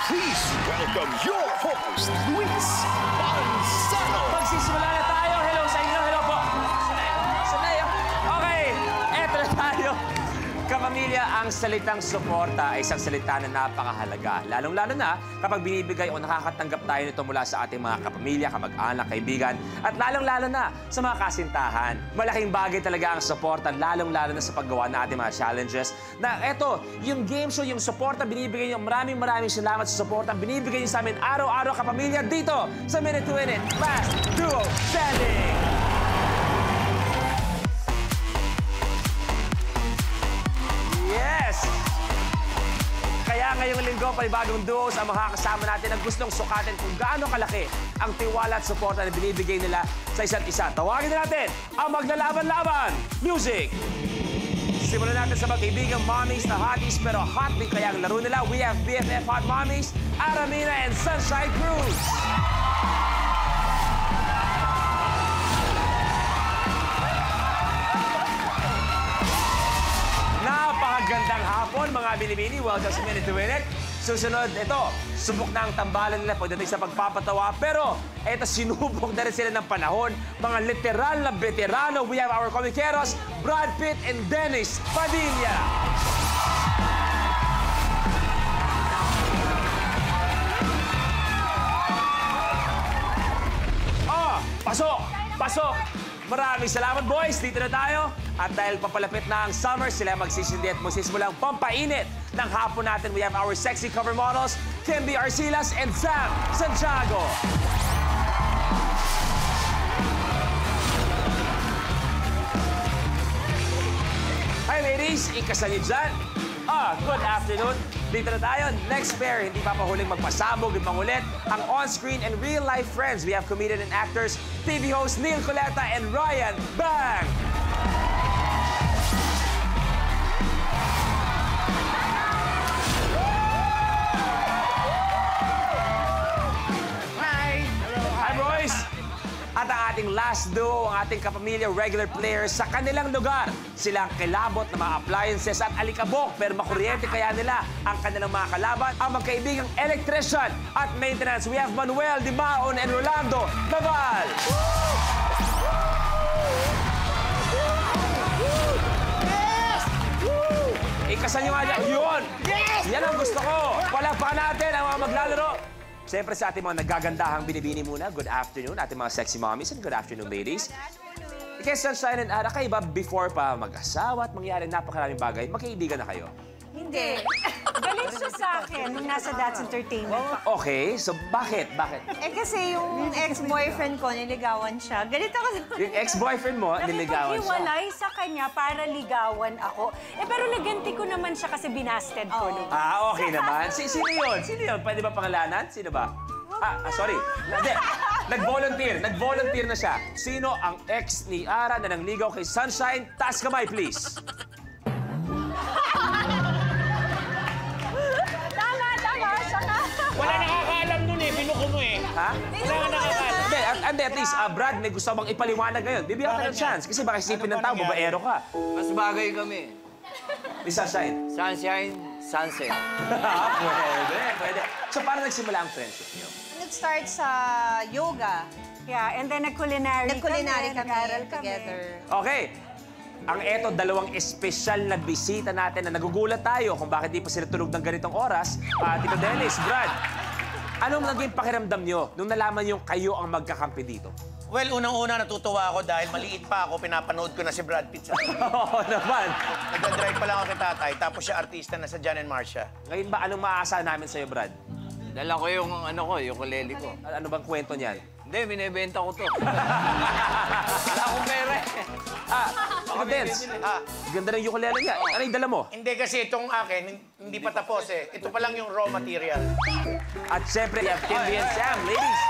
Please welcome your host, Luis Manzano. Magsisimula na tayo. Hello sa inyo. Hello po. Sanay. Okay, eto na tayo. Kapamilya, ang salitang suporta ay isang salita na napakahalaga. Lalong-lalo na kapag binibigay o nakakatanggap tayo nito mula sa ating mga kapamilya, kamag-anak, kaibigan, at lalong-lalo na sa mga kasintahan. Malaking bagay talaga ang suporta, lalong-lalo na sa paggawa ng ating mga challenges. Na eto, yung game show, yung suporta, binibigay nyo. Maraming salamat sa suporta. Binibigay nyo sa amin araw-araw, kapamilya, dito sa Minute to Win It Fast Duo Standing! Yes! Kaya ngayong linggo, panibagong duos ang makakasama natin na gustong sukatin kung gaano kalaki ang tiwala at suporta na binibigay nila sa isa't isa. Tawagin na natin ang maglalaban-laban! Music! Simulan natin sa magkaibigang mommies na hotties pero hot din kaya ang laro nila. We have BFF Hot Mommies, Aramina and Sunshine Cruz. Napakagandang hapon, mga binibini. Welcome sa Minute to Win It. Susunod, ito, subok na ang tambalan nila pagdating sa pagpapatawa. Pero, ito, sinubok na rin sila ng panahon. Mga literal na veterano. We have our komikeros, Brad Pitt and Dennis Padilla. Oh, pasok! Pasok! Maraming salamat, boys. Dito na tayo. At dahil papalapit na ang summer, sila magsisindi at magsisimulang pampainit ng hapon natin. We have our sexy cover models, Kimby Arcilas and Sam Santiago. Hi, ladies. Ikasal niyo dyan. Good afternoon. Dito na tayo. Next pair, hindi pa pahuling magpasabog at mangulit ang on-screen and real-life friends. We have comedian and actors, TV host Neil Coleta and Ryan Bang. Hi! Hi, boys! At ang ating last duo, ang ating kapamilya regular players sa kanilang lugar. Silang kilabot na mga appliances at alikabok pero makuryente kaya nila ang kanilang mga kalaban. Ang magkaibigang electrician at maintenance. We have Manuel Dimaon and Rolando Naval. Yes! Ikasal nyo nga dyan. Yun! Yes! Yan ang gusto ko. Palakpakan natin ang mga maglalaro. Siyempre sa ating mga nagagandahang binibini muna, good afternoon, ating mga sexy mommies, and good afternoon, ladies. Kaya Sunshine and Ara, kayo ba before pa mag-asawa at mangyari napakaraming bagay, magkaibigan na kayo? Hindi. Galit siya sa akin nung nasa That's Entertainment pa. Okay, so bakit? Bakit? Eh kasi yung ex-boyfriend ko, niligawan siya. Galit ako sa... Yung ex-boyfriend mo, niligawan siya. Nakipaghiwalay sa kanya para ligawan ako. Eh, pero naganti ko naman siya kasi binasted ko. No? Okay naman. Sino yun? Sino yun? Pwede ba pangalanan? Sino ba? Sorry. Nag-volunteer na siya. Sino ang ex ni Ara na nangligaw kay Sunshine? Taas kamay, please. Wala nakakaalam nun eh, binuko mo eh. Ha? Wala nga nakakaalam. Hindi, at least, Brad, may gusto bang ipaliwanag ngayon. Bibigyan ka ng chance. Kasi baka isipin ng tao, babaero ka. Mas bagay kami. Ni Sunshine. Sunshine, sunset. Pwede. So, paano nagsimula ang friendship niyo? Nag-start sa yoga. Yeah, and then nag-culinary Nag-culinary kami nag-aral together. Okay. Ang eto, dalawang espesyal na bisita natin na nagugulat tayo kung bakit di pa sila tulog ng ganitong oras. Tito Dennis, Brad, anong naging pakiramdam nyo nung nalaman yung kayo ang magkakampi dito? Well, unang-una natutuwa ako dahil maliit pa ako, pinapanood ko na si Brad Pitt sa Oo naman. Nagdadrive pa lang ako kay tatay, tapos siya artista na sa Jan and Marcia. Ngayon ba, anong maaasahan namin sa'yo, Brad? Dala ko yung ukulele ko. Ano bang kwento niyan? Hindi, binibenta ko to. Wala akong pera eh. Tito Dennis, ganda ng ukulele niya. Ano yung dala mo? Hindi kasi itong akin, hindi pa tapos eh. Ito pa lang yung raw material. At syempre, we have Kimby and Sam. Ladies,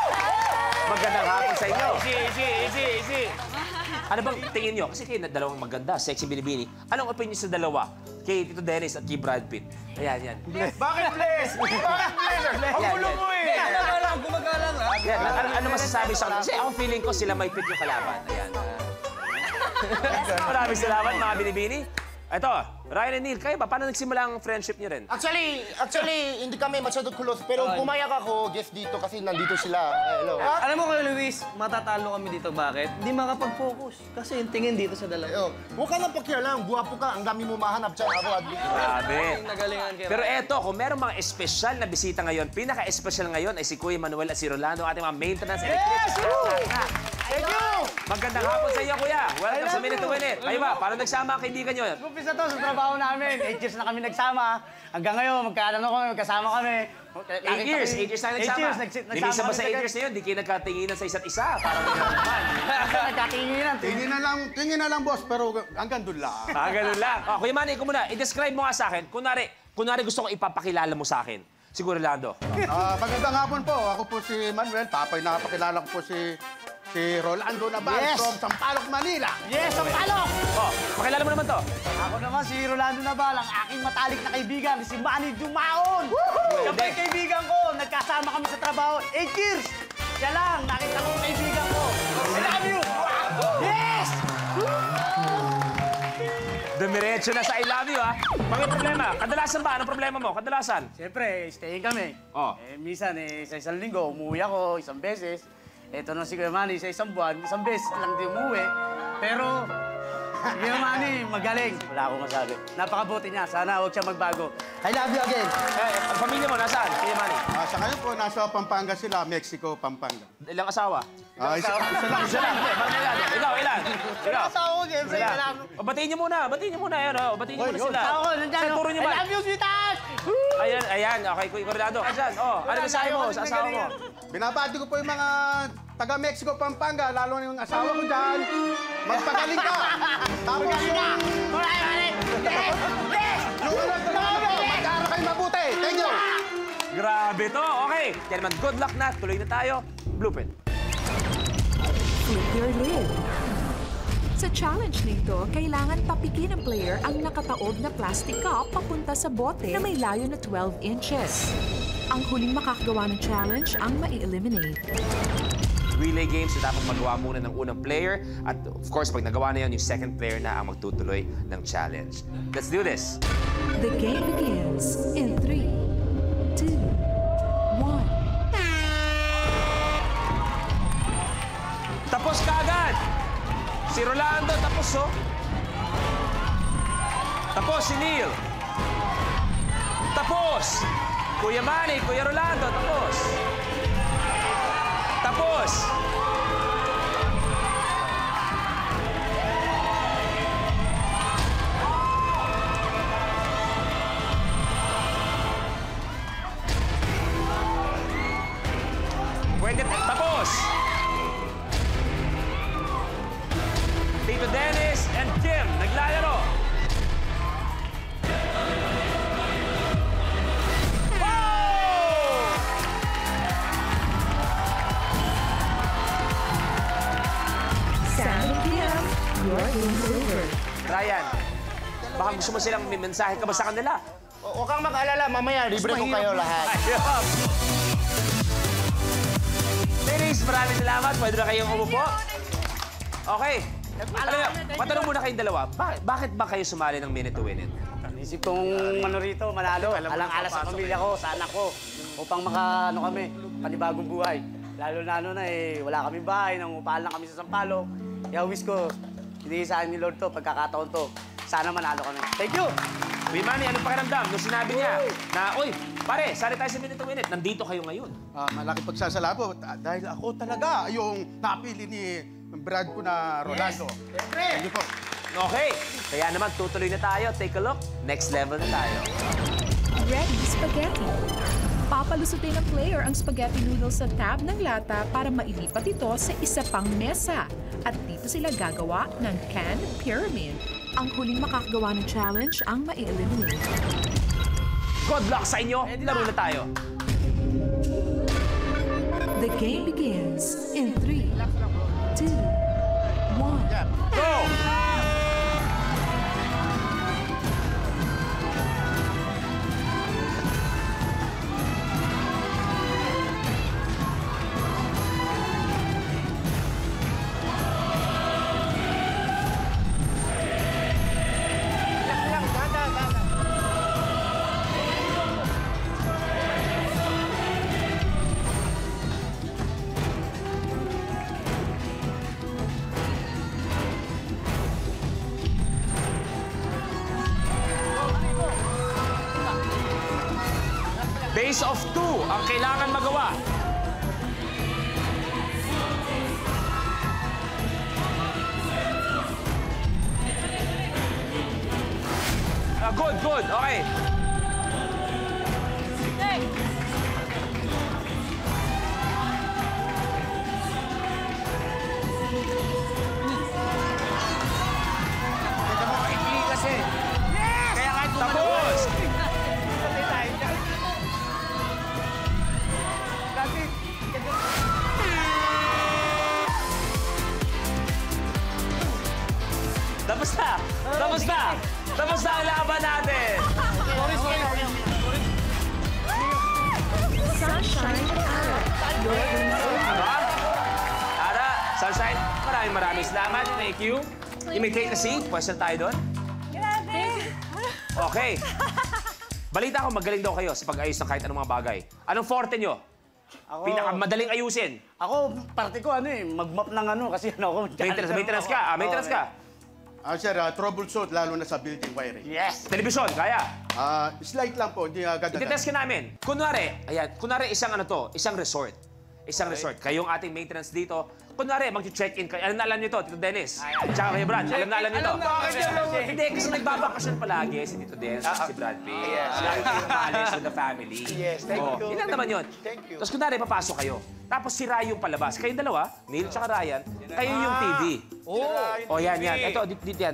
magandang hapon sa inyo. Easy. Ano bang tingin nyo? Kasi kayo na dalawang maganda, sexy binibini. Anong opinion sa dalawa? Kay Tito Dennis at kay Brad Pitt. Ayan. Bakit bless? Bakit bless? Ang gulo mo eh. Gumagalang lang. Yan, ano masasabi sa kanila? Kasi ako feeling ko sila may pick yung kalaban. Ayan. Maraming salamat, mga binibini. Ito, Ryan and Neil, kayo ba? Paano nagsimula ang friendship niyo rin? Actually, hindi kami masyadong close. Pero pumayag ako, guest dito, kasi nandito sila. Hello. Alam mo kayo, Luis, matatalo kami dito. Bakit? Hindi makapag-focus. Kasi yung tingin dito sa dalawa. Huwag ka nang pakialam. Buwapo ka. Ang dami mo mahanap dyan. Ako, Grabe. Yung nagalingan kay Pero eto, kung merong mga espesyal na bisita ngayon, pinaka-espesyal ngayon ay si Kuya Manuel at si Rolando, ating mga maintenance electrician. Thank you! Magandang hapon sa iyo, Kuya. Welcome sa Minute to Win It. Kayo ba? Paano nagsama ang kaibigan nyo? Umpisa to sa trabaho namin. 8 years na kami nagsama. Hanggang ngayon, magkasama kami. 8 years. 8 years na nagsama. 8 years, Nilisan ba sa 8 kami years na yun? Di kayo nagkatinginan sa isa't isa. Parang naman. Nagkatinginan. Tingin na lang, boss, pero hanggang doon lang. Ganun lang. Oh, Kuya Manny, ikaw muna. I-describe mo nga sa akin. Kunwari gusto ko ipapakilala mo sa akin. Siguro, Rolando. Magandang hapon po. Ako po si Manuel. Papay, nakapakilala ko po si Rolando Nabal Yes. from Sampaloc, Manila. Yes, ang palok! Oh, pakilala mo naman to. Ako naman si Rolando Nabal, ang aking matalik na kaibigan, si Manny Dumaon. Siya ba yung kaibigan ko? Nagkasama kami sa trabaho 8 years. Siya lang, nakita ko yung kaibigan ko. I love you! Yes! Dumiretso na sa I love you, ha? May problema. Kadalasan ba? Anong problema mo? Kadalasan? Siyempre, staying kami. Oh. Minsan, sa isang linggo, umuwi ako isang beses. Ito na si Kuya Manny, sa isang buwan, isang beses lang din umuwi. Pero, si Kuya Manny, magaling. Wala akong masabi. Napakabuti niya. Sana huwag siya magbago. I love you again. Ang pamilya mo, nasaan? Kuya Manny? Sa ngayon po, nasa Pampanga sila, Mexico, Pampanga. Ilang asawa? Isa lang. Isa lang. Ikaw, ilan? Ikaw. Asawa ko, siyempre. Ilan? Ilan? O, batiin niyo muna. Batiin niyo muna. Ayan, o. Batiin niyo muna sila. Asawa ko, nandyan. Sa turo niyo I ba? love you, sweetheart! Ayan. Okay, Kuya Rolando. Ayan, oh. Ano mensahe mo sa asawa mo? Binabati ko po yung mga taga-Mexico, Pampanga, lalo na yung asawa ko dyan. Magpagaling ka! Tapos yung... Yung mag-aaral kayo mabuti. Thank you! Grabe to. Okay. Kaya naman, good luck na. Tuloy na tayo. Blueprint. Flip your lid. Sa challenge nito, kailangan tapikin ng player ang nakataob na plastic cup papunta sa bote na may layo na 12 inches. Ang huling makakagawa ng challenge ang mai-eliminate. Relay games na dapat magawa muna ng unang player. At of course, pag nagawa na yan, yung second player na ang magtutuloy ng challenge. Let's do this. The game begins in 3, 2, 1. Tapos kaagad! Si Rolando, tapos, oh. Tapos si Neil. Tapos! Kuya Manny, Kuya Rolando, tapos. Tapos! Pwede, tapos! Tito Dennis and Kim, naglalaro. Wow! 7 p.m. Your game's over. Ryan, baka gusto mo silang may mensahe ka ba sa kanila? Huwag kang mag-alala. Mamaya, libre ko kayo lahat. Ayun. Ladies, maraming salamat. Pwede na kayong umupo. Okay. Alam niyo, matanong muna kayong dalawa. Bakit ba kayo sumali ng Minute to Win It? Isip kong rito, manalo. Alang-alas sa pamilya ko, sa anak ko. Upang kami, panibagong buhay. Lalo na wala kami bahay, nangungupahan lang kami sa Sampaloc. Kaya wish ko, hindi sa akin ni Lord to, pagkakataon to. Sana manalo kami. Thank you! Kuya Manny, anong pakiramdam nung sinabi niya na, uy, pare, sali tayo sa Minute to Win It. Nandito kayo ngayon. Malaki pagsasalabo dahil ako talaga yung napili ni Brad ko na Rolando. Thank you po. Okay. Kaya naman, tutuloy na tayo. Take a look. Next level na tayo. Ready spaghetti. Papalusutin ng player ang spaghetti noodles sa tab ng lata para mailipat ito sa isa pang mesa. At dito sila gagawa ng canned pyramid. Ang huling makakagawa ng challenge ang mai-eliminate. Good luck sa inyo. Laro na tayo. The game begins in 3, 2, 1. Go! series of 2 ang kailangan magawa. Good, good. Okay. Ikli kasi. Kaya kahit Tapos! Tapos na! Tapos na! Tapos na ang laban natin! Sunshine and Ara. Diba? Ara, Sunshine, maraming salamat. Thank you. You may take a seat. Pwesta tayo doon. Grabe! Okay. Balita ko, magaling daw kayo sa pag-ayos ng kahit anong mga bagay. Anong forte nyo? Pinakamadaling ayusin. Ako, parte ko mag-map ng kasi ako. Maintenance ka. Maintenance ka. Sir, troubleshoot, lalo na sa building wiring. Yes. Telebisyon, kaya. Slight lang po, hindi agad. Ititest ka namin. Kunwari, isang resort. Isang resort. Kayong ating maintenance dito. Kunwari, mag-check-in kayo. Alam na alam nyo to, Tito Dennis. Tsaka kayo, Brad. Alam na alam nyo to. Hindi, kasi nagbabakasyon palagi si Tito Dennis, si Brad Pitt. Lagi kayong maalis with the family. Yes, thank you. Yun lang naman yun. Thank you. Tapos kunwari, papasok kayo. Tapos sira yung palabas. Kayong dalawa, Neil tsaka Ryan, kayo yung TV. Oh, yan. Ito,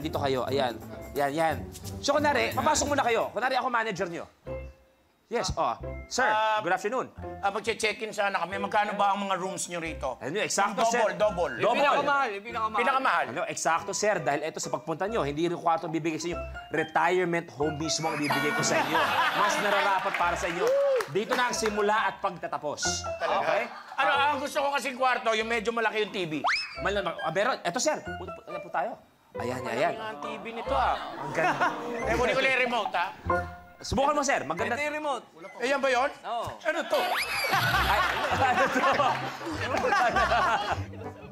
dito kayo. Ayan. Yan. So, kunwari, papasok muna kayo. Kunwari, ako manager nyo. Yes, Sir, good afternoon. Mag-check-in sana kami. Magkano ba ang mga rooms nyo rito? Ano, eksakto, sir. Double. Pinakamahal. Ano, eksakto, sir. Dahil ito sa pagpunta nyo, hindi rin kwarto ang bibigay sa inyo. Retirement home mismo ang bibigay ko sa inyo. Mas nararapat para sa inyo. Dito na ang simula at pagtatapos. Okay? Ang gusto ko kasing kwarto, yung medyo malaki yung TV. Pero, eto, sir. Punta po tayo. Ayan. Ang TV nito, Ang ganda. Kunin ko lang yung remote, Subukan mo, sir. Maganda. Ito yung remote. Yan ba yun? Oo. Ano to? Ano to?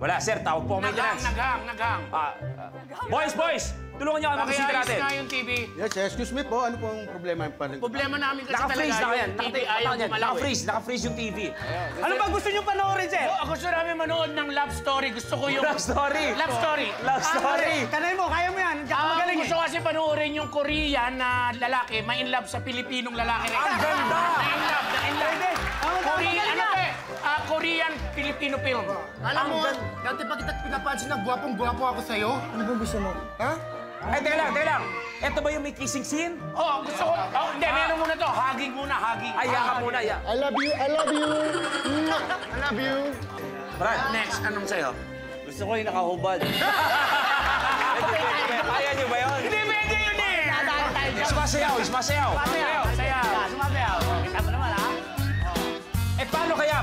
Wala, sir. Tawag po ang maintenance. Naghang. Boys! Tulungan niyo kami mag-visita natin. Pakiayos nga yung TV. Yes, excuse me po, ano pong problema yung panig? Problema namin kasi Naka-freeze na talaga yan. yung TV ayaw gumalaw eh. Naka-freeze yung TV. Ano ba gusto nyo panoorin, sir? Gusto namin manood ng love story. Gusto ko yung... Love story. Love story. Love story. Kanay mo, kaya mo yan. Magaling Gusto kasi panoorin yung Korean na lalaki, ma-in love sa Pilipinong lalaki. Ang ganda! Na-in love. Korean, Korean Filipino film. Alam mo, dati pa kita pinapansin na gwapong-gwapo ako sa'yo. Ano bang gusto mo? Ha? Ay, teka lang. Ito ba yung may kissing scene? Gusto ko. Hindi, meron muna to. Hugging muna. Ay, yakap muna. I love you. I love you. Brad, Next, anong sa'yo? Gusto ko yung nakahubad. kaya niyo ba yun? Hindi, pwede yun eh! Ismasayaw. Sayaw. Kita mo naman, ha?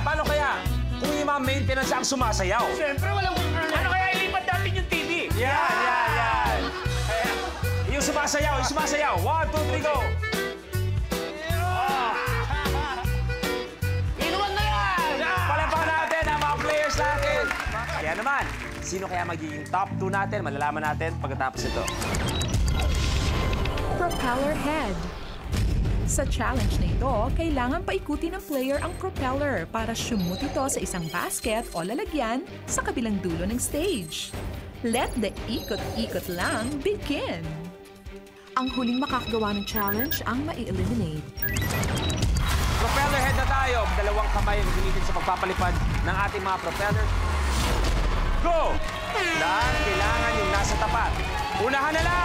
Paano kaya? Kung yung mga maintenance ang sumasayaw. Siyempre, walang... Ano kaya ilipat natin yung TV? Yan. Yung sumasayaw. 1, 2, 3, go! Inuwan na yan! Palampakan natin ang mga players natin. Kaya naman, sino kaya magiging top 2 natin? Malalaman natin pagkatapos ito. Propeller head. Sa challenge na ito, kailangan paikuti ng player ang propeller para shoot ito sa isang basket o lalagyan sa kabilang dulo ng stage. Let the ikot-ikot lang begin. Ang huling makakagawa ng challenge ang mai-eliminate. Propeller head na tayo. Dalawang kamay ang gamitin sa pagpapalipad ng ating mga propeller. Go! Kailangan yung nasa tapat. Unahan na lang!